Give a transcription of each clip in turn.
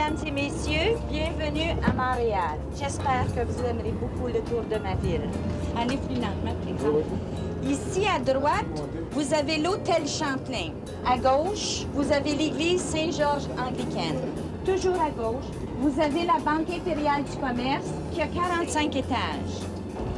Mesdames et messieurs, bienvenue à Montréal. J'espère que vous aimerez beaucoup le tour de ma ville. Allez plus lentement, par exemple. Ici, à droite, vous avez l'hôtel Champlain. À gauche, vous avez l'église Saint-Georges anglicaine. Toujours à gauche, vous avez la Banque impériale du commerce qui a 45 étages.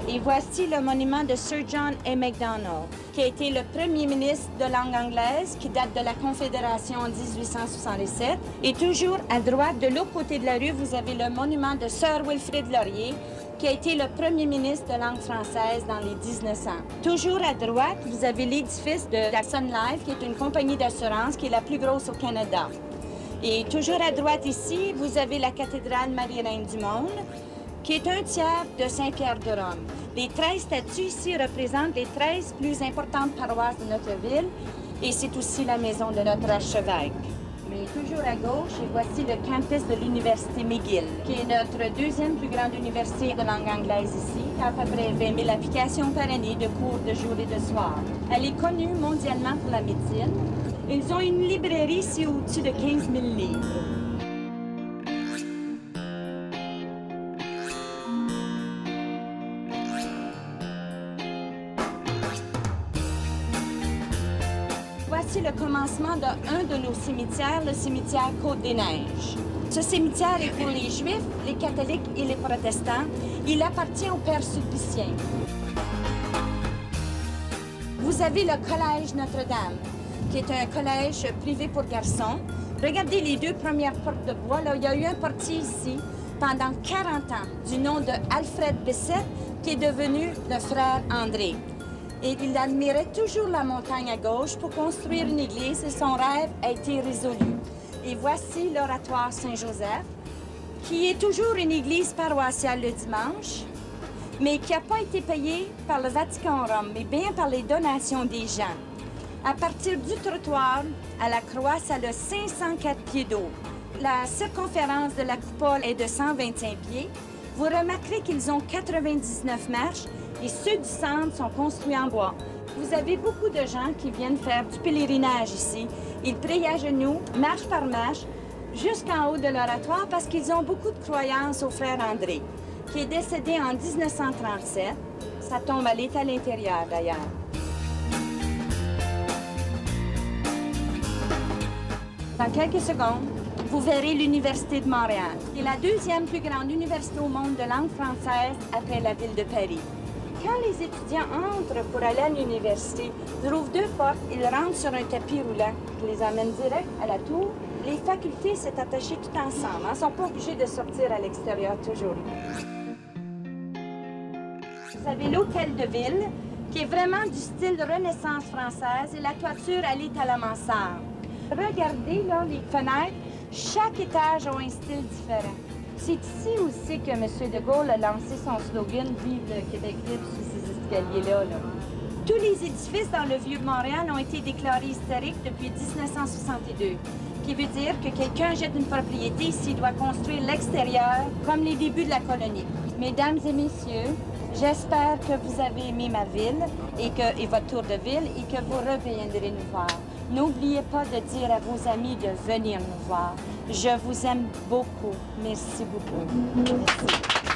Et voici le monument de Sir John A. Macdonald, qui a été le premier ministre de langue anglaise, qui date de la Confédération en 1867. Et toujours à droite, de l'autre côté de la rue, vous avez le monument de Sir Wilfrid Laurier, qui a été le premier ministre de langue française dans les 1900. Toujours à droite, vous avez l'édifice de la Sun Life, qui est une compagnie d'assurance qui est la plus grosse au Canada. Et toujours à droite ici, vous avez la cathédrale Marie-Reine du Monde, qui est un tiers de Saint-Pierre de Rome. Les 13 statues ici représentent les 13 plus importantes paroisses de notre ville et c'est aussi la maison de notre archevêque. Mais toujours à gauche, et voici le campus de l'Université McGill, qui est notre deuxième plus grande université de langue anglaise ici, à peu près 20 000 applications par année de cours de jour et de soir. Elle est connue mondialement pour la médecine. Ils ont une librairie ici au-dessus de 15 000 livres. Voici le commencement d'un de nos cimetières, le cimetière Côte-des-Neiges. Ce cimetière est pour les Juifs, les catholiques et les protestants. Il appartient au Père Sulpicien. Vous avez le Collège Notre-Dame, qui est un collège privé pour garçons. Regardez les deux premières portes de bois. Là, il y a eu un portier ici pendant 40 ans, du nom de Alfred Bessette, qui est devenu le frère André. Et il admirait toujours la montagne à gauche pour construire une église et son rêve a été résolu. Et voici l'oratoire Saint-Joseph, qui est toujours une église paroissiale le dimanche, mais qui n'a pas été payée par le Vatican-Rome, mais bien par les donations des gens. À partir du trottoir à la croix, ça a 504 pieds d'eau. La circonférence de la coupole est de 125 pieds. Vous remarquerez qu'ils ont 99 marches et ceux du centre sont construits en bois. Vous avez beaucoup de gens qui viennent faire du pèlerinage ici. Ils prient à genoux, marche par marche, jusqu'en haut de l'oratoire parce qu'ils ont beaucoup de croyances au frère André, qui est décédé en 1937. Sa tombe, elle est à l'intérieur, d'ailleurs. Dans quelques secondes, vous verrez l'Université de Montréal, qui est la deuxième plus grande université au monde de langue française après la ville de Paris. Quand les étudiants entrent pour aller à l'université, ils ouvrent deux portes, ils rentrent sur un tapis roulant qui les amène direct à la tour. Les facultés s'est attachées tout ensemble, ne sont pas obligés de sortir à l'extérieur toujours. Vous avez l'hôtel de ville, qui est vraiment du style de Renaissance française, et la toiture, elle est à la mansarde. Regardez là, les fenêtres, chaque étage a un style différent. C'est ici aussi que M. de Gaulle a lancé son slogan « Vive le Québec libre » sous ces escaliers-là. Tous les édifices dans le Vieux-Montréal ont été déclarés historiques depuis 1962, qui veut dire que quelqu'un jette une propriété ici doit construire l'extérieur comme les débuts de la colonie. Mesdames et messieurs, j'espère que vous avez aimé ma ville et votre tour de ville et que vous reviendrez nous voir. N'oubliez pas de dire à vos amis de venir nous voir. Je vous aime beaucoup. Merci beaucoup. Merci.